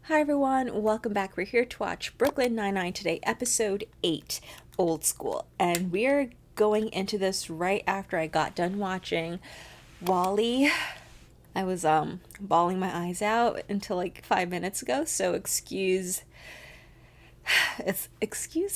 Hi everyone, welcome back. We're here to watch Brooklyn Nine-Nine today, episode 8, Old School. And we're going into this right after I got done watching Wally. I was bawling my eyes out until like 5 minutes ago, so excuse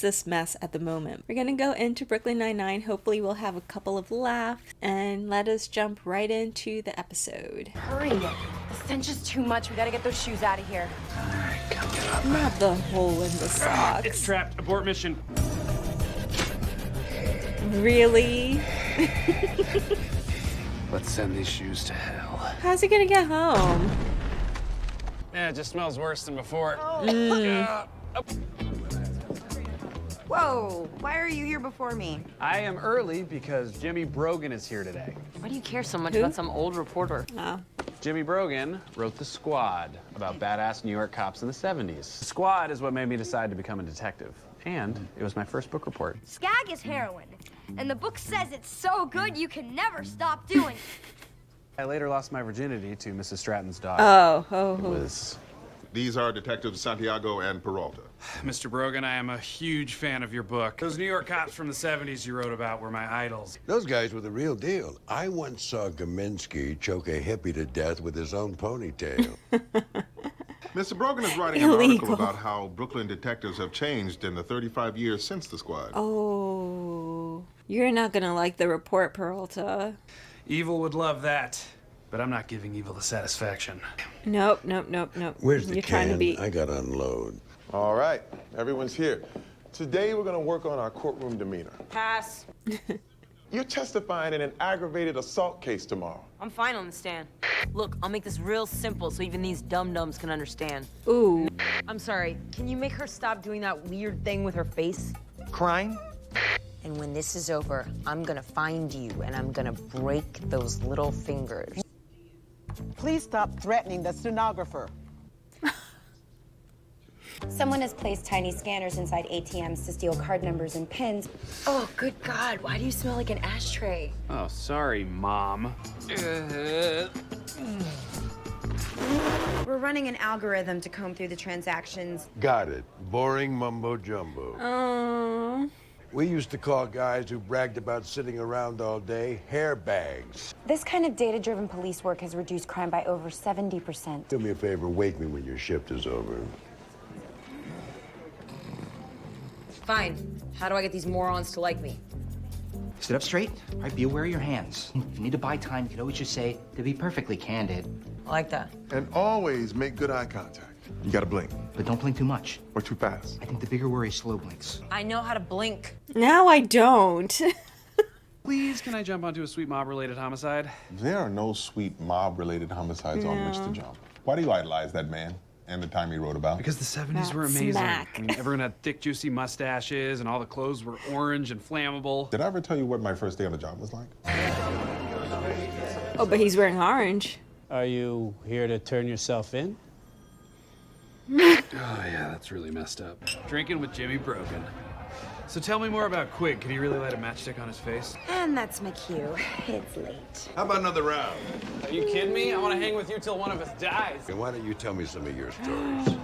this mess at the moment. We're gonna go into Brooklyn Nine-Nine. Hopefully we'll have a couple of laughs, and let us jump right into the episode. Hurry! The stench is too much. We gotta get those shoes out of here. Alright, coming up. Not the hole in the socks. It's trapped. Abort mission. Really? Let's send these shoes to hell. How's he gonna get home? Yeah, it just smells worse than before. Whoa! Why are you here before me? I am early because Jimmy Brogan is here today. Why do you care so much Who? about some old reporter? Oh. Jimmy Brogan wrote The Squad about badass New York cops in the 70s. The Squad is what made me decide to become a detective. And it was my first book report. Skag is heroin, and the book says it's so good you can never stop doing it. I later lost my virginity to Mrs. Stratton's daughter. Oh. It was... These are Detectives Santiago and Peralta. Mr. Brogan, I am a huge fan of your book. Those New York cops from the 70s you wrote about were my idols. Those guys were the real deal. I once saw Gaminsky choke a hippie to death with his own ponytail. Mr. Brogan is writing an article Illegal. about how Brooklyn detectives have changed in the 35 years since the Squad. Oh. You're not gonna like the report, Peralta. Evil would love that, but I'm not giving evil the satisfaction. Nope. Where's the You're can? trying to be... I gotta unload. All right, everyone's here. Today we're gonna work on our courtroom demeanor. Pass. You're testifying in an aggravated assault case tomorrow. I'm fine on the stand. Look, I'll make this real simple so even these dum-dums can understand. Ooh. I'm sorry, can you make her stop doing that weird thing with her face? Crying? And when this is over, I'm gonna find you and I'm gonna break those little fingers. Please stop threatening the stenographer. Someone has placed tiny scanners inside ATMs to steal card numbers and pins. Oh, good God! Why do you smell like an ashtray? Oh, sorry, Mom. We're running an algorithm to comb through the transactions. Got it. Boring mumbo jumbo. Oh. We used to call guys who bragged about sitting around all day hair bags. This kind of data-driven police work has reduced crime by over 70%. Do me a favor, wake me when your shift is over. Fine. How do I get these morons to like me? Sit up straight. All right, be aware of your hands. If you need to buy time, you can always just say, to be perfectly candid. I like that. And always make good eye contact. You gotta blink, But don't blink too much. or too fast. I think the bigger worry is slow blinks. I know how to blink. Now I don't. Please, can I jump onto a sweet mob-related homicide? There are no sweet mob-related homicides on which to jump. Why do you idolize that man and the time he wrote about? Because the 70s were That's amazing. smack. I mean, everyone had thick, juicy mustaches, and all the clothes were orange and flammable. Did I ever tell you what my first day on the job was like? Oh, but he's wearing orange. Are you here to turn yourself in? Oh, yeah, that's really messed up. Drinking with Jimmy Brogan. So tell me more about Quig. Can he really light a matchstick on his face? And that's my cue. It's late. How about another round? Are you kidding me? I want to hang with you till one of us dies. And why don't you tell me some of your stories?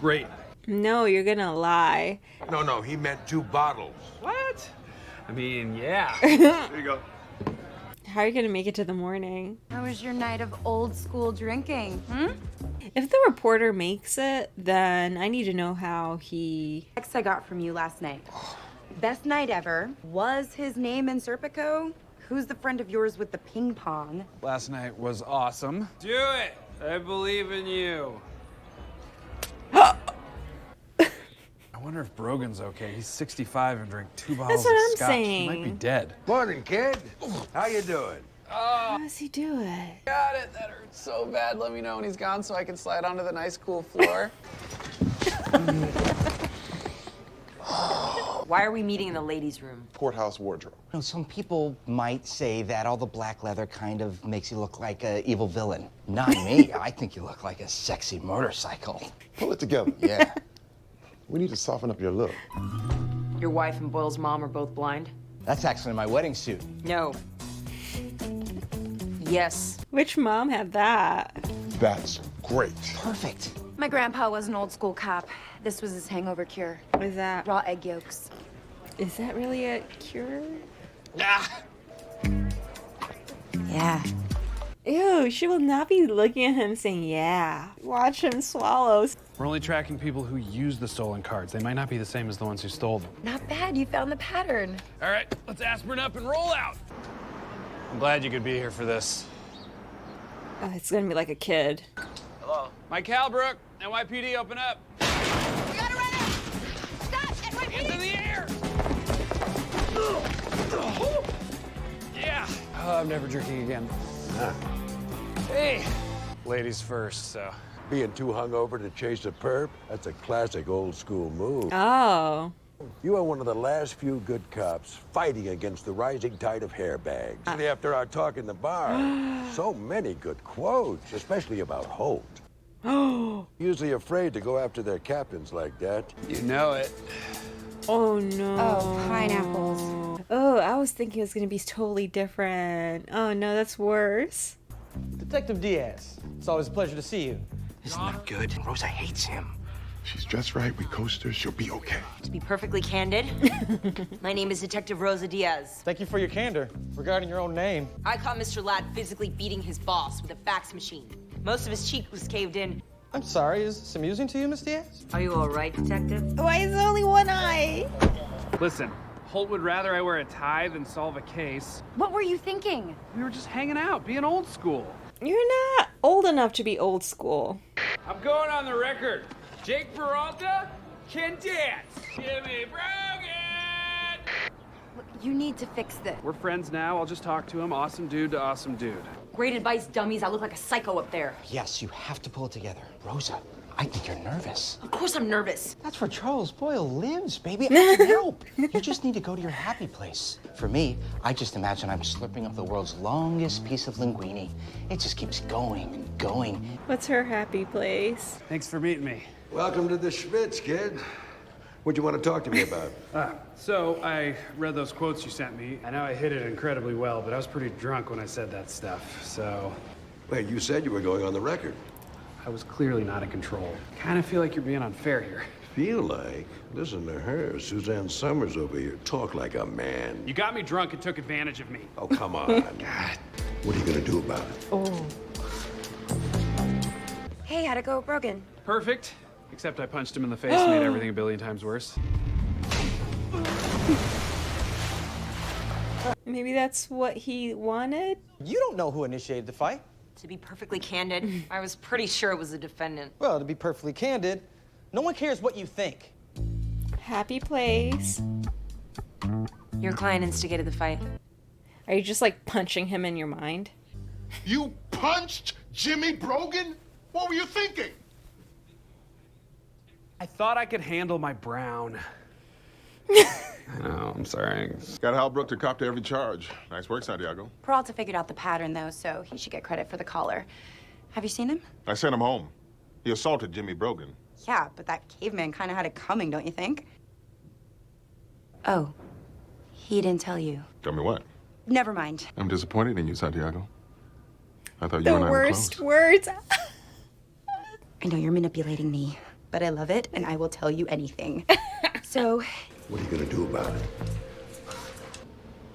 Great. No, you're gonna lie. No, he meant 2 bottles. What? I mean, yeah. There you go. How are you gonna make it to the morning? How was your night of old school drinking? If the reporter makes it, then I need to know how he... Text I got from you last night. Best night ever. Was his name in Serpico? Who's the friend of yours with the ping pong? Last night was awesome. Do it! I believe in you. I wonder if Brogan's okay. He's 65 and drank 2 bottles what of I'm scotch. He might be saying. dead. Morning, kid. How you doing? How does he do it? Got it. That hurts so bad. Let me know when he's gone so I can slide onto the nice, cool floor. Why are we meeting in the ladies' room? Courthouse wardrobe. You know, some people might say that all the black leather kind of makes you look like an evil villain. Not me. I think you look like a sexy motorcycle. Pull it together. Yeah. We need to soften up your look. Your wife and Boyle's mom are both blind? That's actually my wedding suit. No. Yes. Which mom had that? That's great. Perfect. My grandpa was an old school cop. This was his hangover cure. What is that? Raw egg yolks. Is that really a cure? Ah! Yeah. Ew, she will not be looking at him saying, yeah. Watch him swallow. We're only tracking people who use the stolen cards. They might not be the same as the ones who stole them. Not bad, you found the pattern. All right, let's aspirin up and roll out. I'm glad you could be here for this. Oh, it's gonna be like a kid. Hello? Mike Halbrook, NYPD, open up. We gotta run out! Stop! NYPD! Hands in the air! Yeah. I'm never drinking again. Hey. Ladies first, so. Being too hungover to chase a perp, that's a classic old school move. Oh. You are one of the last few good cops fighting against the rising tide of hairbags. After our talk in the bar, so many good quotes, especially about Holt. Usually afraid to go after their captains like that. You know it. Oh no. Oh, pineapples. Oh, I was thinking it was gonna be totally different. Oh no, that's worse. Detective Diaz, it's always a pleasure to see you. This is not good. Rosa hates him. She's dressed right with coasters. She'll be okay. To be perfectly candid, my name is Detective Rosa Diaz. Thank you for your candor regarding your own name. I caught Mr. Ladd physically beating his boss with a fax machine. Most of his cheek was caved in. I'm sorry, is this amusing to you, Miss Diaz? Are you all right, Detective? Why is there only one eye? Listen, Holt would rather I wear a tie than solve a case. What were you thinking? We were just hanging out, being old school. You're not old enough to be old school. I'm going on the record. Jake Peralta can dance. Jimmy Brogan! Look, you need to fix this. We're friends now. I'll just talk to him. Awesome dude to awesome dude. Great advice, dummies. I look like a psycho up there. Yes, you have to pull it together. Rosa, I think you're nervous. Of course I'm nervous. That's where Charles Boyle lives, baby. I can help. You just need to go to your happy place. For me, I just imagine I'm slurping up the world's longest piece of linguine. It just keeps going and going. What's her happy place? Thanks for meeting me. Welcome to the Schmitz, kid. What do you want to talk to me about? So I read those quotes you sent me. I know I hit it incredibly well, but I was pretty drunk when I said that stuff, so... Wait, you said you were going on the record. I was clearly not in control. Kind of feel like you're being unfair here. Feel like? Listen to her, Suzanne Summers over here. Talk like a man. You got me drunk and took advantage of me. Oh, come on. God. What are you gonna do about it? Oh. Hey, how'd it go, Brogan? Perfect. Except I punched him in the face and made everything a billion times worse. Maybe that's what he wanted? You don't know who initiated the fight. To be perfectly candid, I was pretty sure it was the defendant. Well, to be perfectly candid, no one cares what you think. Happy place. Your client instigated the fight. Are you just like punching him in your mind? You punched Jimmy Brogan? What were you thinking? I thought I could handle my brown. I know, I'm sorry. Got Halbrook to cop to every charge. Nice work, Santiago. Peralta figured out the pattern, though, so he should get credit for the collar. Have you seen him? I sent him home. He assaulted Jimmy Brogan. Yeah, but that caveman kind of had it coming, don't you think? Oh, he didn't tell you. Tell me what? Never mind. I'm disappointed in you, Santiago. I thought you The and I were worst close. words. I know you're manipulating me, but I love it, and I will tell you anything. So... What are you gonna do about it?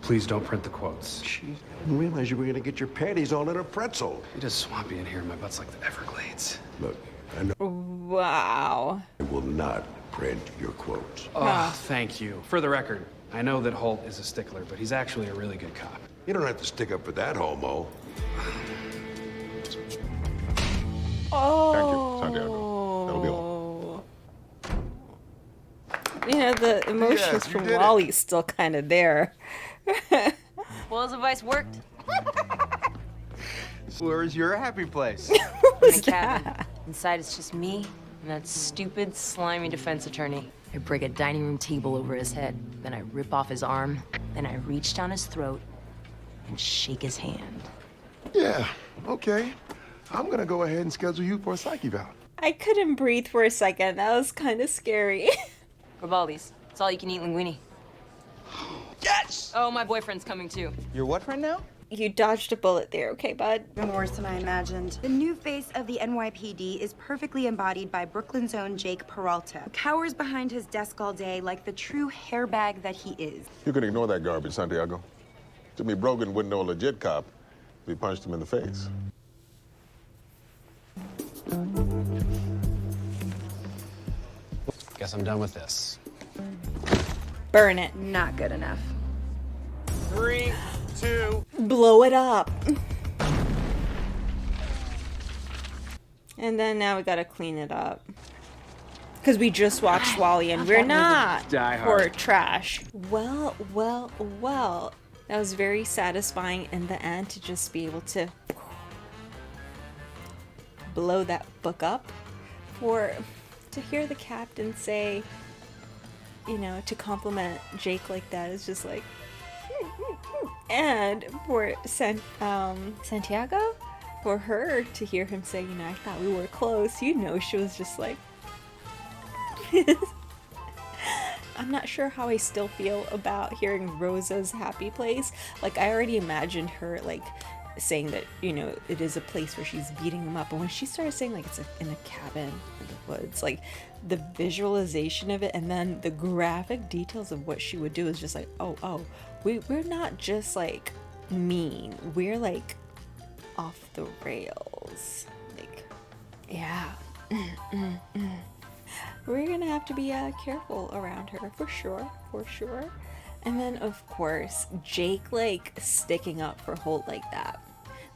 Please don't print the quotes. Jeez, I didn't realize you were gonna get your panties all in a pretzel. It is swampy in here. My butt's like the Everglades. Look, I know Wow. I will not print your quotes. Oh, thank you. For the record, I know that Holt is a stickler, but he's actually a really good cop. You don't have to stick up for that homo. Oh. Thank you, Santiago. That'll be all. Yeah, the emotions Yes, you from did it. Wally's still kind of there. Well, his advice worked. Where's your happy place? In the cabin. Inside it's just me and that stupid, slimy defense attorney. I break a dining room table over his head, then I rip off his arm, then I reach down his throat and shake his hand. Yeah, okay. I'm gonna go ahead and schedule you for a psych eval. I couldn't breathe for a second. That was kind of scary. Ribaldi's. It's all you can eat linguine. Yes! Oh, my boyfriend's coming too. Your what friend now? You dodged a bullet there, okay, bud? Even worse than I imagined. The new face of the NYPD is perfectly embodied by Brooklyn's own Jake Peralta, who cowers behind his desk all day like the true hairbag that he is. You can ignore that garbage, Santiago. To me, Brogan wouldn't know a legit cop if he punched him in the face. Guess I'm done with this. Burn it. Not good enough. 3, 2. Blow it up. And then now we gotta clean it up. Because we just watched Wally and we're not Die for Hard. trash. Well. That was very satisfying in the end to just be able to blow that book up. To hear the captain say, you know, to compliment Jake like that is just like, and for Santiago, for her to hear him say, you know, I thought we were close, you know, she was just like, I'm not sure how I still feel about hearing Rosa's happy place. Like, I already imagined her, like, saying that, you know, it is a place where she's beating him up. But when she started saying, like, it's in a cabin in the woods, like, the visualization of it and then the graphic details of what she would do is just like, oh, we're not just, like, mean. We're, like, off the rails. Like, yeah. We're gonna have to be careful around her, for sure. And then, of course, Jake, like, sticking up for Holt like that.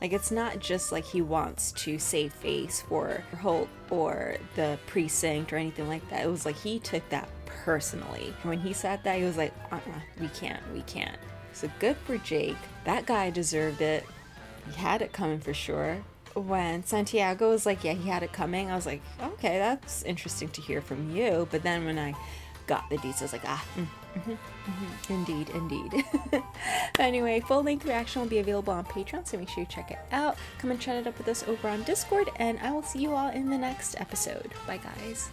Like, it's not just like he wants to save face for Holt or the precinct or anything like that. It was like he took that personally. When he said that, he was like, we can't. So good for Jake. That guy deserved it. He had it coming for sure. When Santiago was like, yeah, he had it coming, I was like, okay, that's interesting to hear from you. But then when I got the deets, I was like, indeed. Anyway, full-length reaction will be available on Patreon, so make sure you check it out. Come and chat it up with us over on Discord, and I will see you all in the next episode. Bye, guys.